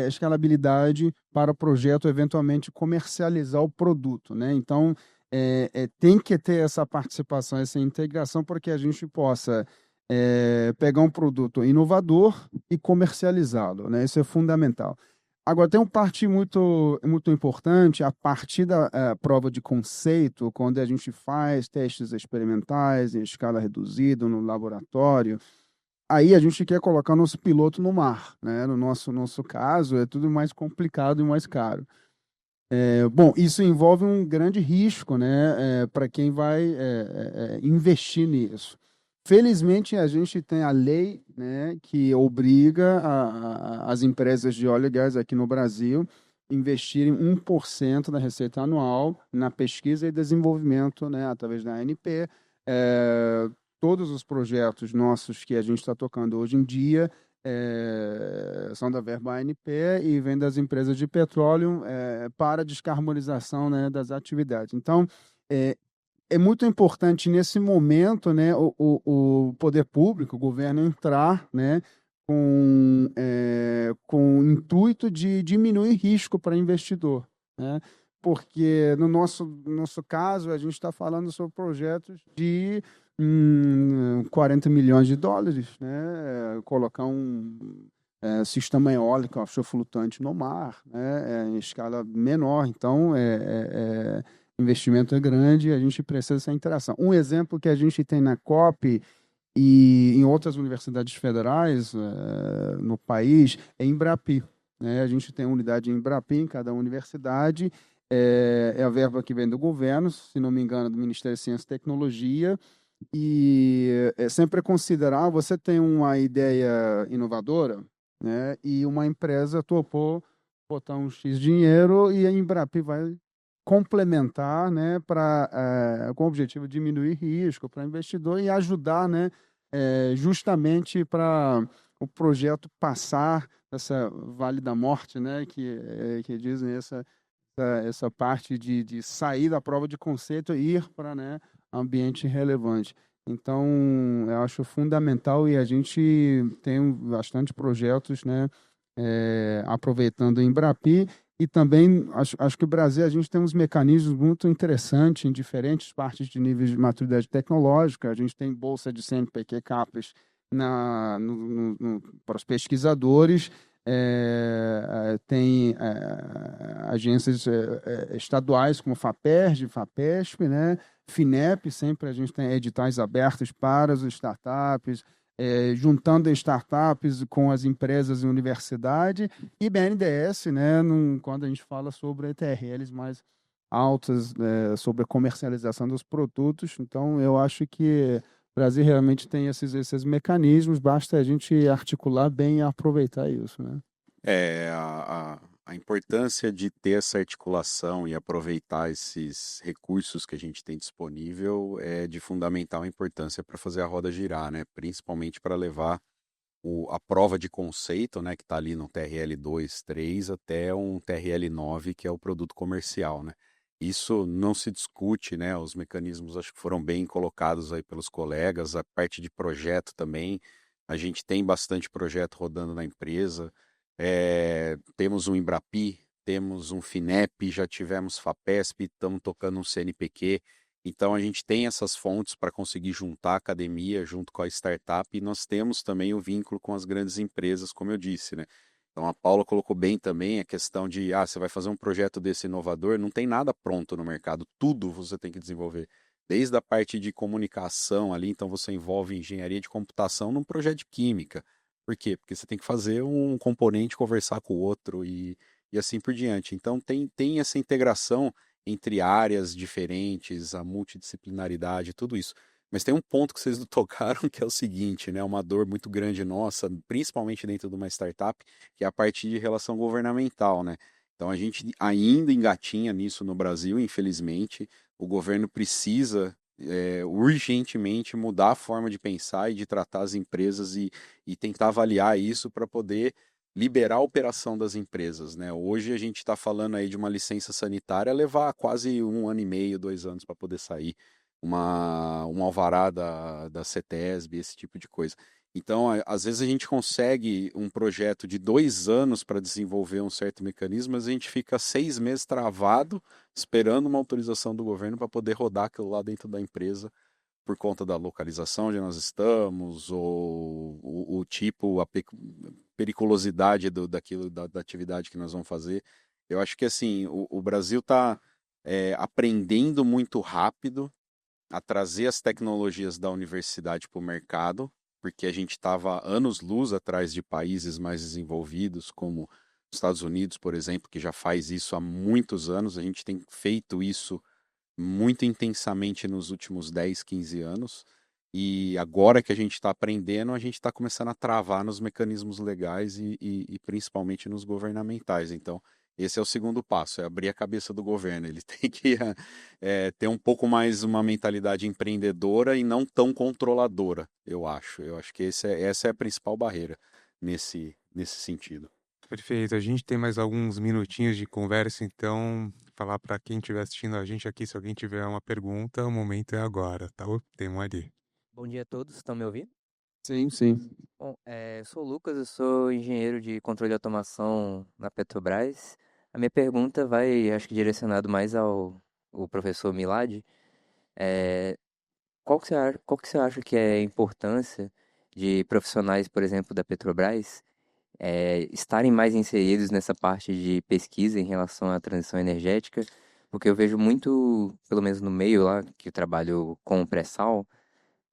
escalabilidade para o projeto, eventualmente comercializar o produto, né? Então, tem que ter essa participação, essa integração, para que a gente possa pegar um produto inovador e comercializá-lo, né? Isso é fundamental. Agora, tem uma parte muito, muito importante, a partir da prova de conceito, quando a gente faz testes experimentais em escala reduzida, no laboratório. Aí a gente quer colocar nosso piloto no mar, né? No nosso caso, é tudo mais complicado e mais caro. Bom, isso envolve um grande risco, né? Para quem vai investir nisso. Felizmente, a gente tem a lei, né, que obriga as empresas de óleo e gás aqui no Brasil investirem 1% da receita anual na pesquisa e desenvolvimento, né, através da ANP. Todos os projetos nossos que a gente está tocando hoje em dia são da verba ANP e vêm das empresas de petróleo para descarbonização, né, das atividades. Então, é muito importante nesse momento, né, o poder público, o governo entrar, né, com o intuito de diminuir risco para investidor, né? Porque no nosso caso, a gente está falando sobre projetos de 40 milhões de dólares, né? Colocar um sistema eólico offshore flutuante no mar, né? Em escala menor. Então, investimento é grande e a gente precisa dessa interação. Um exemplo que a gente tem na COP e em outras universidades federais no país é Embrapi, né? A gente tem unidade em Embrapi em cada universidade. É a verba que vem do governo, se não me engano, do Ministério de Ciência e Tecnologia. E é sempre considerar, você tem uma ideia inovadora, né? E uma empresa topou botar um X dinheiro e a Embrapi vai complementar, né, com o objetivo de diminuir risco para o investidor e ajudar, né, justamente para o projeto passar essa Vale da Morte, né, que dizem essa parte de sair da prova de conceito e ir para, né, ambiente relevante. Então, eu acho fundamental e a gente tem bastante projetos, né, aproveitando o Embrapi e também acho que o Brasil a gente tem uns mecanismos muito interessantes em diferentes partes de níveis de maturidade tecnológica. A gente tem bolsa de CNPq CAPES para os pesquisadores. Tem agências estaduais como FAPERJ, FAPESP, né? FINEP, sempre a gente tem editais abertos para as startups, juntando startups com as empresas e universidade, e BNDES, né? Quando a gente fala sobre ETRLs mais altas, sobre a comercialização dos produtos. Então, eu acho que o Brasil realmente tem esses mecanismos, basta a gente articular bem e aproveitar isso, né? A importância de ter essa articulação e aproveitar esses recursos que a gente tem disponível é de fundamental importância para fazer a roda girar, né? Principalmente para levar a prova de conceito, né, que está ali no TRL 2, 3, até um TRL 9, que é o produto comercial, né? Isso não se discute, né? Os mecanismos acho que foram bem colocados aí pelos colegas, a parte de projeto também. A gente tem bastante projeto rodando na empresa. Temos um Embrapi, temos um FINEP, já tivemos FAPESP, estamos tocando um CNPq. Então a gente tem essas fontes para conseguir juntar a academia junto com a startup e nós temos também o vínculo com as grandes empresas, como eu disse, né? Então a Paula colocou bem também a questão de, você vai fazer um projeto desse inovador, não tem nada pronto no mercado, tudo você tem que desenvolver. Desde a parte de comunicação ali, então você envolve engenharia de computação num projeto de química. Por quê? Porque você tem que fazer um componente conversar com o outro e assim por diante. Então tem essa integração entre áreas diferentes, a multidisciplinaridade, tudo isso. Mas tem um ponto que vocês não tocaram, que é o seguinte, né? Uma dor muito grande nossa, principalmente dentro de uma startup, que é a parte de relação governamental, né? Então a gente ainda engatinha nisso no Brasil, infelizmente. O governo precisa urgentemente mudar a forma de pensar e de tratar as empresas e tentar avaliar isso para poder liberar a operação das empresas, né? Hoje a gente está falando aí de uma licença sanitária levar quase 1 ano e meio, 2 anos para poder sair um alvará da CETESB, esse tipo de coisa. Então, às vezes a gente consegue um projeto de 2 anos para desenvolver um certo mecanismo, mas a gente fica 6 meses travado esperando uma autorização do governo para poder rodar aquilo lá dentro da empresa por conta da localização onde nós estamos, ou o tipo, a periculosidade daquilo, da atividade que nós vamos fazer. Eu acho que assim, o Brasil está aprendendo muito rápido a trazer as tecnologias da universidade para o mercado, porque a gente estava anos-luz atrás de países mais desenvolvidos, como os Estados Unidos, por exemplo, que já faz isso há muitos anos. A gente tem feito isso muito intensamente nos últimos 10, 15 anos. E agora que a gente está aprendendo, a gente está começando a travar nos mecanismos legais e principalmente nos governamentais. Então, esse é o segundo passo, é abrir a cabeça do governo. Ele tem que ter um pouco mais uma mentalidade empreendedora e não tão controladora, eu acho. Eu acho que essa é a principal barreira nesse sentido. Perfeito. A gente tem mais alguns minutinhos de conversa, então falar para quem estiver assistindo a gente aqui, se alguém tiver uma pergunta, o momento é agora, tá? Tem um ali. Bom dia a todos, estão me ouvindo? Sim, sim. Bom, eu sou o Lucas, eu sou engenheiro de controle de automação na Petrobras. A minha pergunta vai, acho que direcionado mais ao professor Milad. É, qual que você acha que é a importância de profissionais, por exemplo, da Petrobras, estarem mais inseridos nessa parte de pesquisa em relação à transição energética? Porque eu vejo muito, pelo menos no meio lá, que eu trabalho com o pré-sal,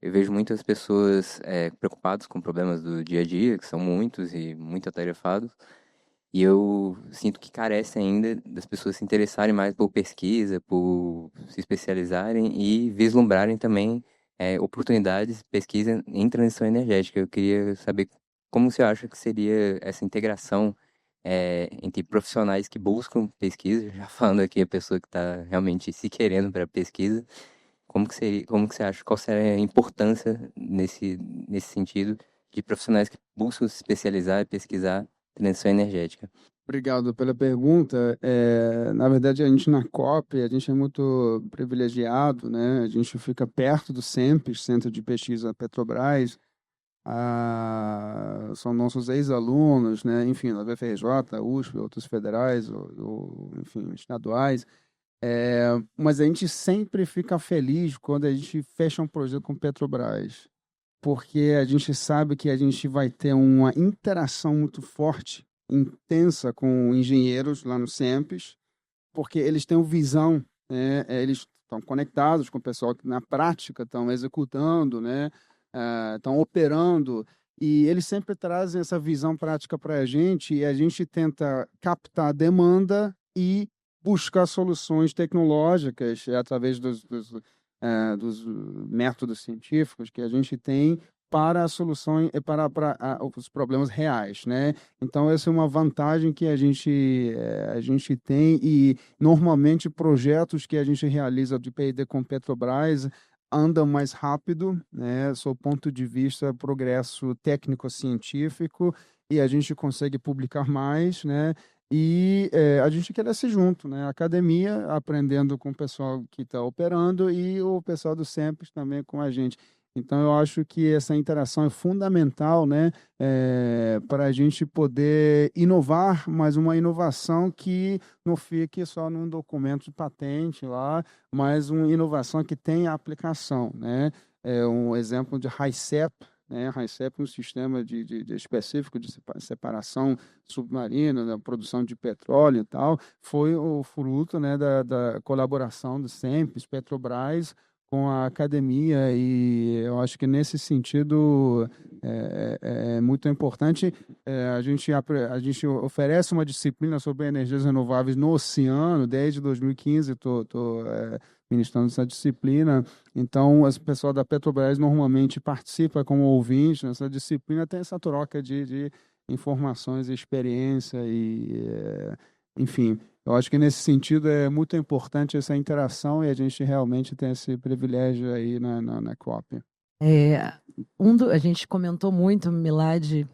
eu vejo muitas pessoas preocupadas com problemas do dia a dia, que são muitos e muito atarefados, e eu sinto que carece ainda das pessoas se interessarem mais por pesquisa, por se especializarem e vislumbrarem também oportunidades de pesquisa em transição energética. Eu queria saber como você acha que seria essa integração entre profissionais que buscam pesquisa, já falando aqui a pessoa que está realmente se querendo para pesquisa, como que seria, como que você acha, qual seria a importância nesse sentido de profissionais que buscam se especializar e pesquisar transição energética? Obrigado pela pergunta. Na verdade, a gente na COP, a gente é muito privilegiado, né? A gente fica perto do CEMPES, Centro de Pesquisa Petrobras. São nossos ex-alunos, né? Enfim, da UFRJ, USP, outros federais, enfim, estaduais. Mas a gente sempre fica feliz quando a gente fecha um projeto com Petrobras, porque a gente sabe que a gente vai ter uma interação muito forte, intensa com engenheiros lá no CEMPES, porque eles têm uma visão, né? Eles estão conectados com o pessoal que na prática estão executando, né? Estão operando, e eles sempre trazem essa visão prática para a gente, e a gente tenta captar a demanda e buscar soluções tecnológicas através dos métodos científicos que a gente tem para as soluções para os problemas reais, né? Então essa é uma vantagem que a gente tem, e normalmente projetos que a gente realiza de P&D com Petrobras andam mais rápido, né? Sob o ponto de vista progresso técnico-científico, e a gente consegue publicar mais, né? E a gente cresce junto, né? A academia aprendendo com o pessoal que está operando e o pessoal do SEMPES também com a gente. Então, eu acho que essa interação é fundamental, né? Para a gente poder inovar, mas uma inovação que não fique só num documento de patente lá, mas uma inovação que tenha aplicação, né? Um exemplo de HICEP, né? HICEP é um sistema de específico de separação submarina, da produção de petróleo e tal, foi o fruto, né, da colaboração do SEMPES, Petrobras, com a academia, e eu acho que nesse sentido é muito importante. A gente oferece uma disciplina sobre energias renováveis no oceano, desde 2015 estou ministrando essa disciplina. Então, o pessoal da Petrobras normalmente participa como ouvinte nessa disciplina, tem essa troca de informações e experiência, enfim, eu acho que nesse sentido é muito importante essa interação, e a gente realmente tem esse privilégio aí na COP. A gente comentou muito, Milad,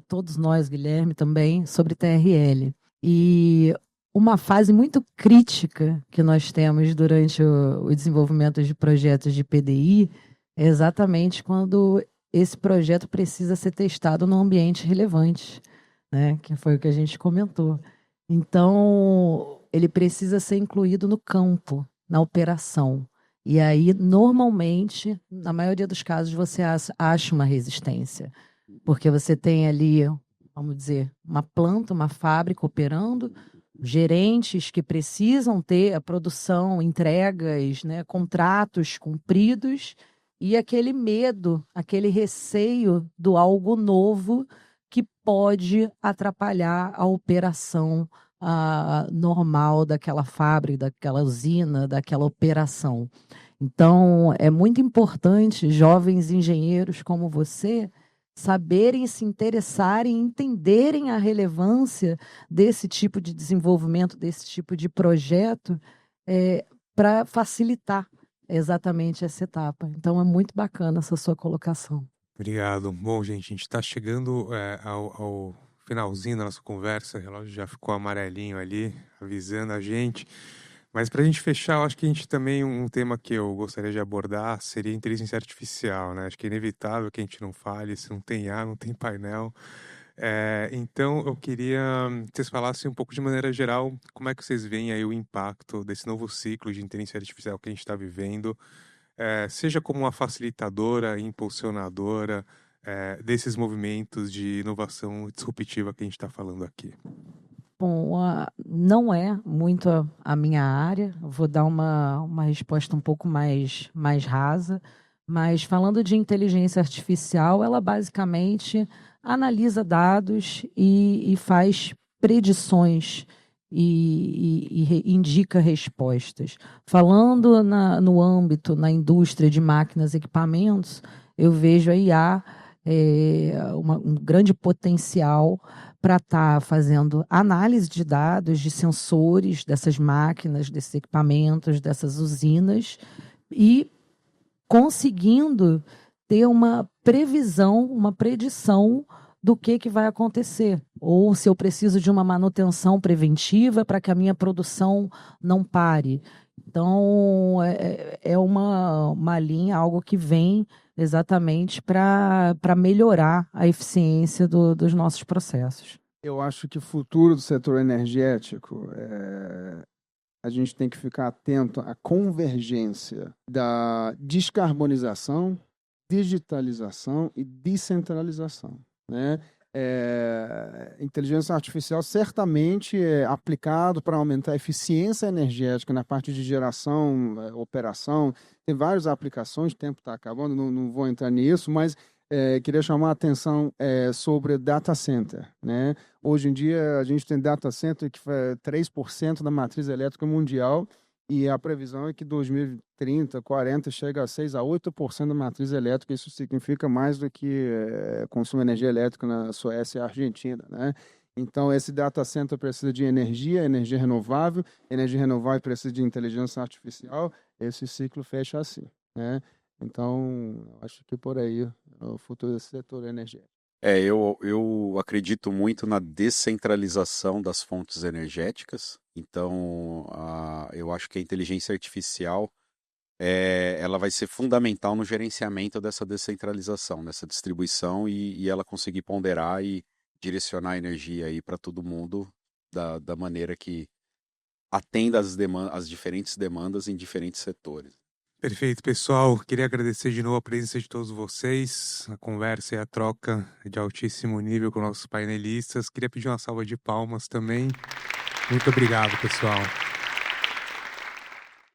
todos nós, Guilherme também, sobre TRL. E uma fase muito crítica que nós temos durante o desenvolvimento de projetos de PDI é exatamente quando esse projeto precisa ser testado num ambiente relevante, né? Que foi o que a gente comentou. Então, ele precisa ser incluído no campo, na operação. E aí, normalmente, na maioria dos casos, você acha uma resistência, porque você tem ali, vamos dizer, uma planta, uma fábrica operando, gerentes que precisam ter a produção, entregas, né, contratos cumpridos, e aquele medo, aquele receio do algo novo que pode atrapalhar a operação normal daquela fábrica, daquela usina, daquela operação. Então, é muito importante jovens engenheiros como você saberem se interessarem, entenderem a relevância desse tipo de desenvolvimento, desse tipo de projeto, para facilitar exatamente essa etapa. Então, é muito bacana essa sua colocação. Obrigado. Bom, gente, a gente está chegando ao finalzinho da nossa conversa. O relógio já ficou amarelinho ali, avisando a gente. Mas para a gente fechar, eu acho que a gente também, um tema que eu gostaria de abordar seria a inteligência artificial, né? Acho que é inevitável que a gente não fale, se não tem IA, não tem painel. Então, eu queria que vocês falassem um pouco de maneira geral, como é que vocês veem aí o impacto desse novo ciclo de inteligência artificial que a gente está vivendo, seja como uma facilitadora, impulsionadora, desses movimentos de inovação disruptiva que a gente está falando aqui. Bom, não é muito a minha área, eu vou dar uma resposta um pouco mais rasa, mas falando de inteligência artificial, ela basicamente analisa dados e faz predições e indica respostas. Falando no âmbito, na indústria de máquinas e equipamentos, eu vejo a IA um grande potencial para estar fazendo análise de dados, de sensores dessas máquinas, desses equipamentos, dessas usinas, e conseguindo ter uma previsão, uma predição do que vai acontecer. Ou se eu preciso de uma manutenção preventiva para que a minha produção não pare. Então, é uma linha, algo que vem exatamente para melhorar a eficiência dos nossos processos. Eu acho que o futuro do setor energético, a gente tem que ficar atento à convergência da descarbonização, digitalização e descentralização, né? Inteligência artificial certamente é aplicado para aumentar a eficiência energética na parte de geração, operação. Tem várias aplicações, o tempo está acabando, não vou entrar nisso, mas queria chamar a atenção sobre data center, né? Hoje em dia a gente tem data center que faz 3% da matriz elétrica mundial e a previsão é que 2030, 40 chega a 6 a 8% da matriz elétrica. Isso significa mais do que consumo de energia elétrica na Suécia e Argentina, né? Então, esse data center precisa de energia renovável precisa de inteligência artificial. Esse ciclo fecha assim, né? Então, acho que por aí o futuro do setor energético. Eu acredito muito na descentralização das fontes energéticas. Então, eu acho que a inteligência artificial ela vai ser fundamental no gerenciamento dessa descentralização, dessa distribuição e ela conseguir ponderar e direcionar a energia aí para todo mundo da maneira que atenda as diferentes demandas em diferentes setores. Perfeito, pessoal. Queria agradecer de novo a presença de todos vocês, a conversa e a troca de altíssimo nível com nossos painelistas. Queria pedir uma salva de palmas também. Muito obrigado, pessoal.